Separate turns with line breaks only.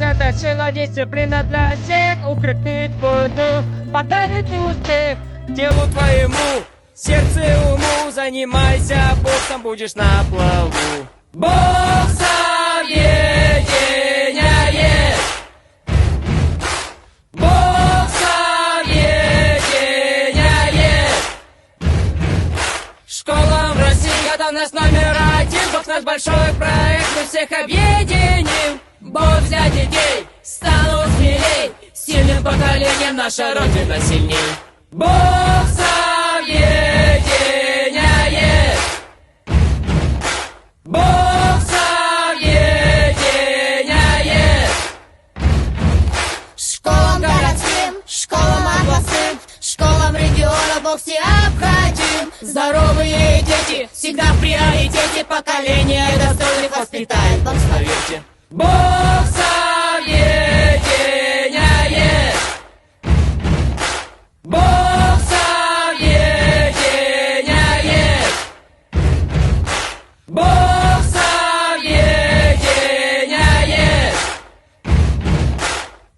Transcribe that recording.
Задача дисциплина для всех, укрепит буду, подарит успех телу твоему, сердцу и уму. Занимайся боксом, будешь на плаву. Бокс объединяет. Бокс объединяет. Школа в России, готовность номер один. Бокс наш большой проект, мы всех объединим. Бокс для детей станут смелей, сильным поколением наша Родина сильней. Бокс объединяет. Бокс объединяет.
Школам городским, школам областным, школам региона бокс необходим.
Здоровые дети всегда в приоритете, поколение достойных воспитает.
Бокс